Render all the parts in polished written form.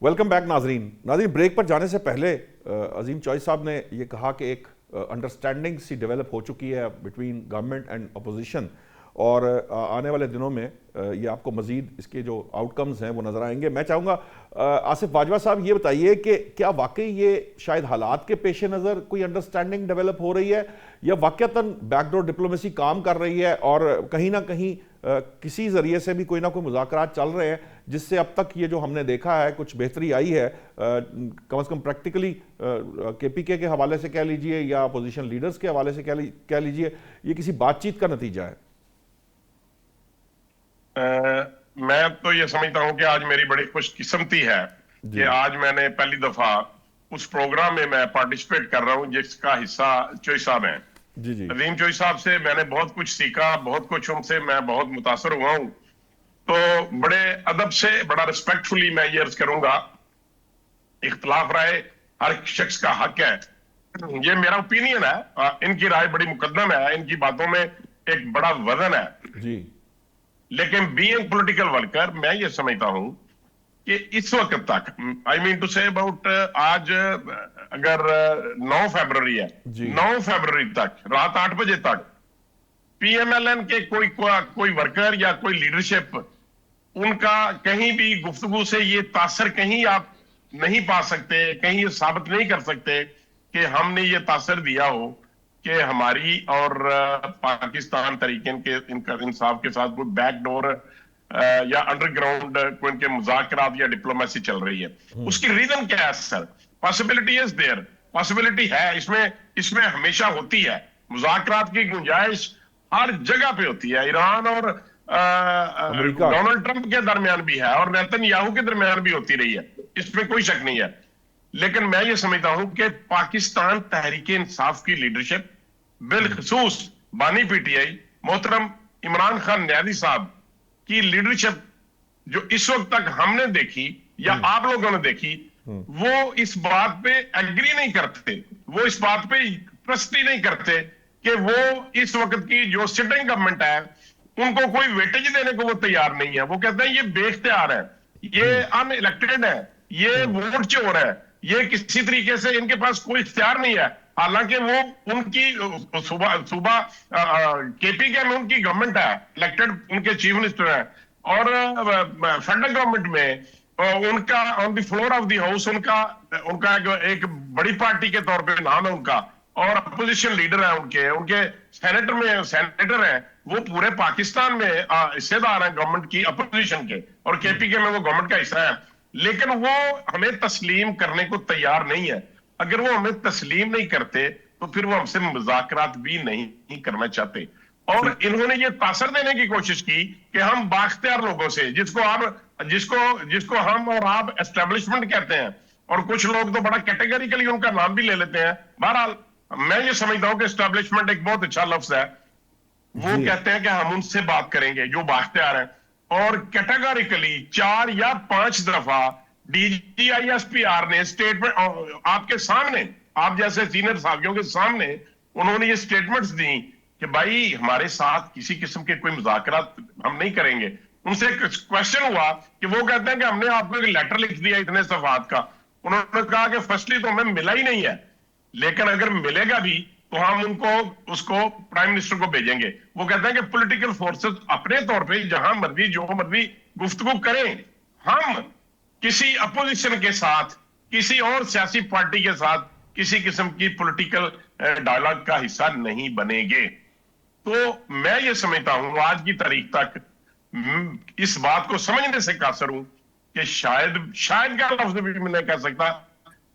Welcome back नाजरीन। Break पर जाने से पहले अजीम चॉइस साहब ने ये कहा कि एक अंडरस्टैंडिंग सी डेवलप हो चुकी है बिटवीन गवर्नमेंट एंड अपोजिशन, और आने वाले दिनों में ये आपको मजीद इसके जो आउटकम्स हैं वो नज़र आएंगे। मैं चाहूँगा आसिफ बाजवा साहब ये बताइए कि क्या वाकई ये शायद हालात के पेश नज़र कोई अंडरस्टैंडिंग डेवलप हो रही है, या वाकईतन बैकडोर डिप्लोमेसी काम कर रही है और कहीं ना कहीं किसी ज़रिए से भी कोई ना कोई मुज़ाकरात चल रहे हैं जिससे अब तक ये जो हमने देखा है कुछ बेहतरी आई है, कम से कम प्रैक्टिकली केपीके के हवाले से कह लीजिए या अपोजिशन लीडर्स के हवाले से कह लीजिए, ये किसी बातचीत का नतीजा है? मैं तो ये समझता हूं कि आज मेरी बड़ी खुशकिस्मती है कि आज मैंने पहली दफा उस प्रोग्राम में मैं पार्टिसिपेट कर रहा हूं जिसका हिस्सा चोई साहब हैं। जी जी। अजीम चोई साहब से मैंने बहुत कुछ सीखा, बहुत कुछ उनसे मैं बहुत मुतासर हुआ हूं। तो बड़े अदब से, बड़ा रिस्पेक्टफुली मैं ये अर्ज करूंगा, इख्तलाफ राय हर शख्स का हक है, ये मेरा ओपिनियन है। इनकी राय बड़ी मुकद्दम है, इनकी बातों में एक बड़ा वजन है जी। लेकिन बीइंग पॉलिटिकल वर्कर मैं ये समझता हूं कि इस वक्त तक, I mean to say about, आज अगर 9 फरवरी है, 9 फरवरी तक रात 8 बजे तक पीएमएलएन के कोई वर्कर या कोई लीडरशिप, उनका कहीं भी गुफ्तगू से ये तासर कहीं आप नहीं पा सकते, कहीं ये साबित नहीं कर सकते कि हमने ये तासर दिया हो कि हमारी और पाकिस्तान तरीके के इंसाफ के साथ कोई बैकडोर या अंडरग्राउंड कोई इनके मुज़ाकरात या डिप्लोमेसी चल रही है। उसकी रीजन क्या है sir? Possibility is there, possibility है, इसमें हमेशा होती है। मुज़ाकरात की गुंजाइश हर जगह पे होती है। ईरान और डोनाल्ड ट्रंप के दरमियान भी है और नेतन्याहू के दरमियान भी होती रही है, इसमें कोई शक नहीं है। लेकिन मैं ये समझता हूं कि पाकिस्तान तहरीक इंसाफ की लीडरशिप, बिलखसूस बानी पीटीआई मोहतरम इमरान खान न्यादी साहब की लीडरशिप, जो इस वक्त तक हमने देखी या आप लोगों ने देखी, वो इस बात पे एग्री नहीं करते, वो इस बात पे ट्रस्ट ही नहीं करते कि वो इस वक्त की जो सिटिंग गवर्नमेंट है उनको कोई वेटेज देने को वो तैयार नहीं है। वो कहते हैं ये बेख्तियार है, ये अनइलेक्टेड है, ये वोट चोर है, ये किसी तरीके से इनके पास कोई इख्तियार नहीं है। हालांकि वो उनकी सूबा केपीके में उनकी गवर्नमेंट है, इलेक्टेड उनके चीफ मिनिस्टर है, और फेडरल गवर्नमेंट में उनका on the floor of the house उनका एक बड़ी पार्टी के तौर पे नाम है उनका, और अपोजिशन लीडर है उनके सेनेटर है, वो पूरे पाकिस्तान में हिस्सेदार है गवर्नमेंट की, अपोजिशन के, और केपीके में वो गवर्नमेंट का हिस्सा है। लेकिन वो हमें तस्लीम करने को तैयार नहीं है। अगर वो हमें तस्लीम नहीं करते तो फिर वो हमसे मुज़ाकरात भी नहीं करना चाहते। और इन्होंने ये तासर देने की कोशिश की कि हम बाख्तियार लोगों से, जिसको हम और आप एस्टेब्लिशमेंट कहते हैं, और कुछ लोग तो बड़ा कैटेगरिकली उनका नाम भी ले लेते हैं। बहरहाल मैं ये समझता हूं कि एस्टेब्लिशमेंट एक बहुत अच्छा लफ्ज है। वो कहते हैं कि हम उनसे बात करेंगे जो बाख्तियार है, और कैटेगोरिकली 4 या 5 दफा डीजीआईएसपीआर ने स्टेटमेंट आपके सामने, आप जैसे सीनियर साथियों के सामने उन्होंने ये स्टेटमेंट्स दी कि भाई हमारे साथ किसी किस्म के कोई मुज़ाकरात हम नहीं करेंगे। उनसे क्वेश्चन हुआ कि वो कहते हैं कि हमने आपको एक लेटर लिख दिया इतने सफात का। उन्होंने कहा कि फर्स्टली तो हमें मिला ही नहीं है, लेकिन अगर मिलेगा भी तो हम उसको प्राइम मिनिस्टर को भेजेंगे। वो कहते हैं कि पॉलिटिकल फोर्सेस अपने तौर पे जहां मर्जी जो मर्जी गुफ्तगू करें, हम किसी अपोजिशन के साथ, किसी और सियासी पार्टी के साथ किसी किस्म की पॉलिटिकल डायलॉग का हिस्सा नहीं बनेंगे। तो मैं ये समझता हूं आज की तारीख तक इस बात को समझने से कासर हूं कि शायद का लफ्ज भी मैं नहीं कह सकता,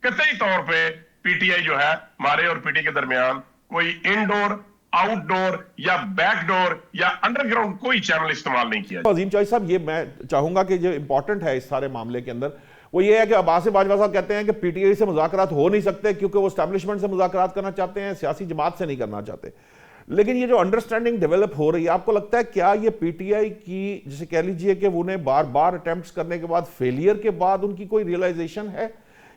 कतई तौर पे पीटीआई जो है हमारे और पीटी के दरमियान कोई इनडोर, आउटडोर या बैकडोर या अंडरग्राउंड कोई चैनल इस्तेमाल नहीं किया। अजीम चॉइस साहब, ये मैं चाहूंगा कि जो इंपॉर्टेंट है इस सारे मामले के अंदर वो ये है कि आसिफ बाजवा साहब कहते हैं कि पीटीआई से मुज़ाकरात हो नहीं सकते क्योंकि वो एस्टैब्लिशमेंट से मुज़ाकरात करना चाहते हैं, सियासी जमात से नहीं करना चाहते। लेकिन ये जो अंडरस्टैंडिंग डेवलप हो रही है, आपको लगता है क्या ये पीटीआई की, जैसे कह लीजिए कि उन्हें बार बार अटेम्प्ट्स करने के बाद, फेलियर के बाद उनकी कोई रियलाइजेशन है,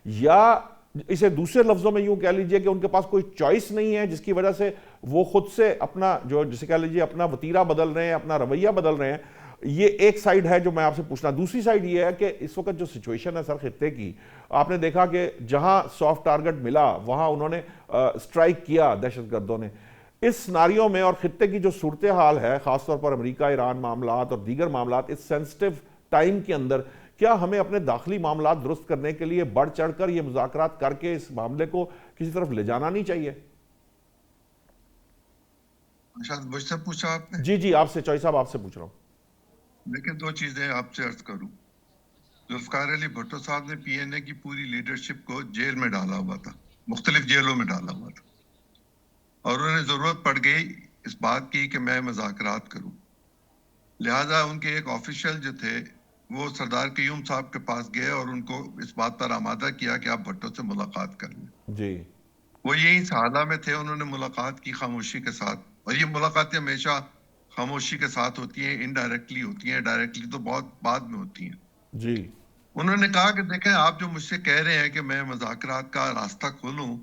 या इसे दूसरे लफ्जों में यूं कह लीजिए कि उनके पास कोई चॉइस नहीं है जिसकी वजह से वो खुद से अपना जो, जिसे कह लीजिए अपना वतीरा बदल रहे हैं, अपना रवैया बदल रहे हैं, ये एक साइड है जो मैं आपसे पूछना। दूसरी साइड ये है कि इस वक्त जो सिचुएशन है सर खित्ते की, आपने देखा कि जहां सॉफ्ट टारगेट मिला वहां उन्होंने स्ट्राइक किया दहशतगर्दों ने। इस सिनारियों में और खित्ते की जो सूरत हाल है, खासतौर पर अमेरिका ईरान मामलात और दीगर मामलात, इस सेंसिटिव टाइम के अंदर क्या हमें अपने दाखिली मामलात दुरुस्त करने के लिए बढ़ चढ़कर ये मुज़ाकरात करके इस मामले को किसी तरफ ले जाना नहीं चाहिए? शायद मुझसे पूछा आपने। जी जी, आपसे चौधरी साहब, आपसे पूछ रहा हूं। लेकिन दो चीजें आपसे अर्ज करूं। जुल्फकार अली भुट्टो साहब ने पीएनए की पूरी लीडरशिप को जेल में डाला हुआ था, मुख्तलिफ जेलों में डाला हुआ था, और उन्हें जरूरत पड़ गई इस बात की कि मैं मुज़ाकरात करूं। लिहाजा उनके एक ऑफिशियल जो थे वो सरदार क़य्यूम साहब के पास गए और उनको इस बात पर आमादा किया कि आप भुट्टो से मुलाकात कर लें। जी, वो यही सहारा में थे, उन्होंने मुलाकात की खामोशी के साथ, और ये मुलाकातें हमेशा खामोशी के साथ होती हैं, इनडायरेक्टली होती हैं, डायरेक्टली तो बहुत बाद में होती हैं। जी, उन्होंने कहा कि देखें, आप जो मुझसे कह रहे हैं कि मैं मुज़ाकरात का रास्ता खोलूं,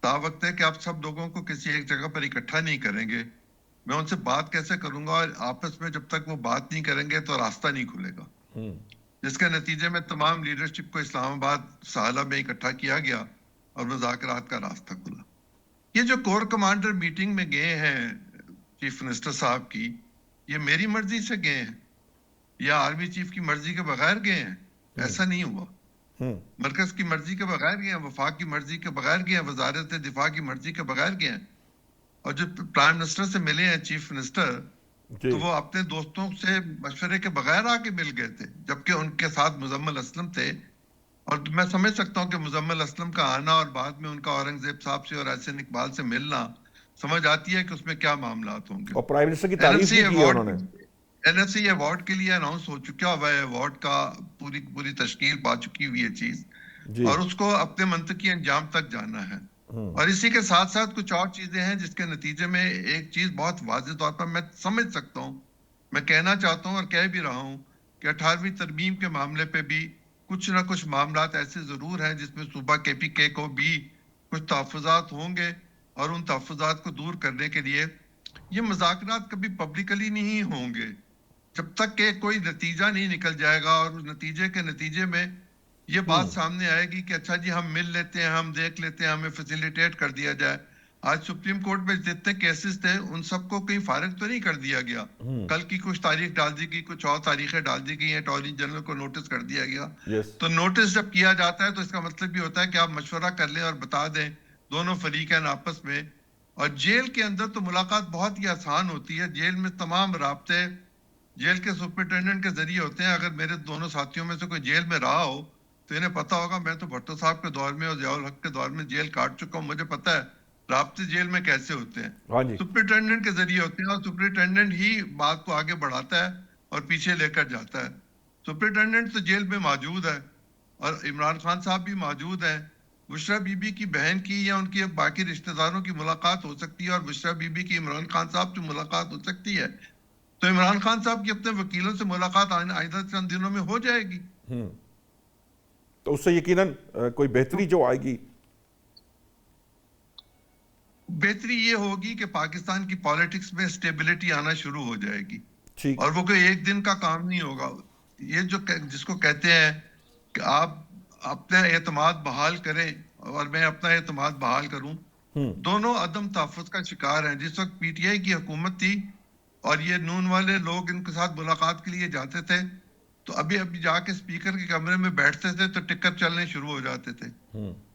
तावक्त है कि आप सब लोगों को किसी एक जगह पर इकट्ठा नहीं करेंगे। मैं उनसे बात कैसे करूंगा, और आपस में जब तक वो बात नहीं करेंगे तो रास्ता नहीं खुलेगा। जिसके नतीजे में तमाम लीडरशिप को इस्लामाबाद साला में इकट्ठा किया गया और मुज़ाकरात का रास्ता खुला। ये जो कोर कमांडर मीटिंग में गए हैं चीफ मिनिस्टर साहब की, ये मेरी मर्जी से गए हैं या आर्मी चीफ की मर्जी के बगैर गए हैं? ऐसा नहीं हुआ। मरकज की मर्जी के बगैर गए हैं, वफाक की मर्जी के बगैर गए हैं, वजारत दिफा की मर्जी के बगैर गए हैं। और जो प्राइम मिनिस्टर से मिले हैं चीफ मिनिस्टर, तो वो अपने दोस्तों से मशवरे के बगैर आके मिल गए थे, जबकि उनके साथ मुजम्मिल असलम थे। और मैं समझ सकता हूँ कि मुजम्मिल असलम का आना और बाद में उनका औरंगजेब साहब से और एहसन इकबाल से मिलना, समझ आती है कि उसमें क्या मामलात होंगे। और प्राइम मिनिस्टर की तारीफ भी की है उन्होंने। एनएफसी अवार्ड के लिए अनाउंस हो चुका हुआ है, अवार्ड का पूरी तश्कील पा चुकी हुई है चीज, और उसको अपने मंतकी अंजाम तक जाना है। और इसी के साथ साथ कुछ और चीजें हैं जिसके नतीजे में एक चीज बहुत वाज़ेह तौर पर मैं समझ सकता हूँ, मैं कहना चाहता हूँ और कह भी रहा हूँ कि 18वीं तरमीम के मामले पे भी कुछ ना कुछ मामलात ऐसे जरूर हैं जिसमें सूबा केपीके को भी कुछ तहफ़्फ़ुज़ात होंगे, और उन तहफ़्फ़ुज़ात को दूर करने के लिए ये मुज़ाकरात कभी पब्लिकली नहीं होंगे जब तक कि कोई नतीजा नहीं निकल जाएगा, और उस नतीजे में ये बात सामने आएगी कि अच्छा जी हम मिल लेते हैं, हम देख लेते हैं, हमें फैसिलिटेट कर दिया जाए। आज सुप्रीम कोर्ट में जितने केसेस थे उन सबको कहीं फारिग तो नहीं कर दिया गया। कल की कुछ तारीख डाल दी गई, कुछ और तारीखें डाल दी गई हैं, अटॉर्नी जनरल को नोटिस कर दिया गया। तो नोटिस जब किया जाता है तो इसका मतलब भी होता है कि आप मशवरा कर लें और बता दें दोनों फरीकैन आपस में। और जेल के अंदर तो मुलाकात बहुत ही आसान होती है, जेल में तमाम राब्ते जेल के सुपरिटेंडेंट के जरिए होते हैं। अगर मेरे दोनों साथियों में से कोई जेल में रहा हो तो इन्हें पता होगा, मैं तो भट्टो साहब के दौर में और ज़ियाउल हक के दौर में जेल काट चुका हूँ, मुझे पता है राब्ते जेल में कैसे होते हैं। सुपरिटेंडेंट के जरिए होते हैं, और सुपरिटेंडेंट ही बात को आगे बढ़ाता है और पीछे लेकर जाता है। सुपरिटेंडेंट तो जेल में मौजूद है, और इमरान खान साहब भी मौजूद है। बुशरा बीबी की बहन की या उनकी बाकी रिश्तेदारों की मुलाकात हो सकती है, और बुशरा बीबी की इमरान खान साहब से मुलाकात हो सकती है। तो इमरान खान साहब की अपने वकीलों से मुलाकात आइंदा चंद दिनों में हो जाएगी। तो उससे यकीनन कोई बेहतरी जो आएगी, बेहतरी ये होगी कि पाकिस्तान की पॉलिटिक्स में स्टेबिलिटी आना शुरू हो जाएगी। और वो कोई एक दिन का काम नहीं होगा। ये जो जिसको कहते हैं कि आप अपना एतमाद बहाल करें और मैं अपना एतमाद बहाल करूं, दोनों अदम तहफ़्फ़ुज़ का शिकार हैं। जिस वक्त पीटीआई की हुकूमत थी और ये नून वाले लोग इनके साथ मुलाकात के लिए जाते थे, तो अभी जाके स्पीकर के कमरे में बैठते थे तो टिक्कर चलने शुरू हो जाते थे।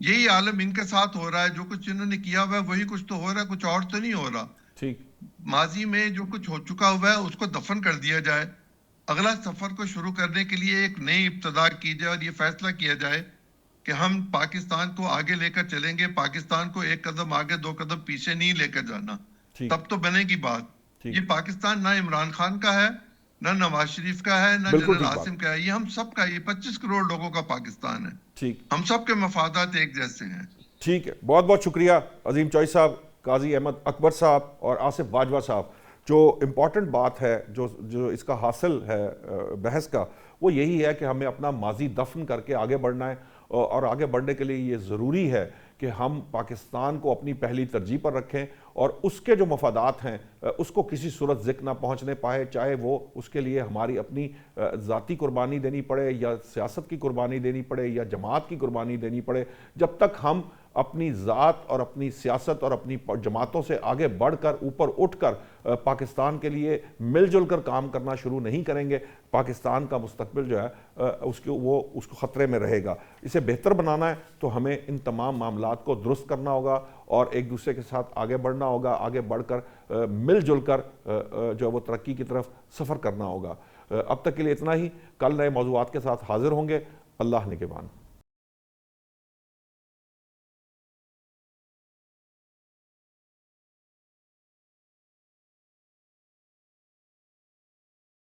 यही आलम इनके साथ हो रहा है। जो कुछ इन्होंने किया हुआ है वही कुछ तो हो रहा है, कुछ और तो नहीं हो रहा। ठीक, माजी में जो कुछ हो चुका हुआ है उसको दफन कर दिया जाए, अगला सफर को शुरू करने के लिए एक नई इब्तदा की जाए, और ये फैसला किया जाए कि हम पाकिस्तान को आगे लेकर चलेंगे, पाकिस्तान को एक कदम आगे दो कदम पीछे नहीं लेकर जाना, तब तो बनेगी बात। ये पाकिस्तान ना इमरान खान का है, ना नवाज शरीफ का है, ना जनरल आसिम का है, ये हम सब का, ये 25 करोड़ लोगों का पाकिस्तान है। ठीक, हम सब के मफादात एक जैसे हैं। ठीक है, बहुत बहुत शुक्रिया अजीम चौधरी साहब, काजी अहमद अकबर साहब और आसिफ बाजवा साहब। जो इम्पॉर्टेंट बात है, जो इसका हासिल है बहस का, वो यही है कि हमें अपना माजी दफन करके आगे बढ़ना है, और आगे बढ़ने के लिए ये ज़रूरी है कि हम पाकिस्तान को अपनी पहली तरजीह पर रखें और उसके जो मफादात हैं उसको किसी सूरत ज़िक्र ना पहुंचने पाए, चाहे वो उसके लिए हमारी अपनी ज़ाती कुर्बानी देनी पड़े या सियासत की कुर्बानी देनी पड़े या जमात की कुर्बानी देनी पड़े। जब तक हम अपनी ज़ात और अपनी सियासत और अपनी जमातों से आगे बढ़कर ऊपर उठकर पाकिस्तान के लिए मिलजुल कर काम करना शुरू नहीं करेंगे, पाकिस्तान का मुस्तकबिल जो है उसको ख़तरे में रहेगा। इसे बेहतर बनाना है तो हमें इन तमाम मामलात को दुरुस्त करना होगा और एक दूसरे के साथ आगे बढ़ना होगा, आगे बढ़कर मिलजुल कर जो वो तरक्की की तरफ सफ़र करना होगा। अब तक के लिए इतना ही। कल नए मौज़ूआत के साथ हाजिर होंगे। अल्लाह निगहबान।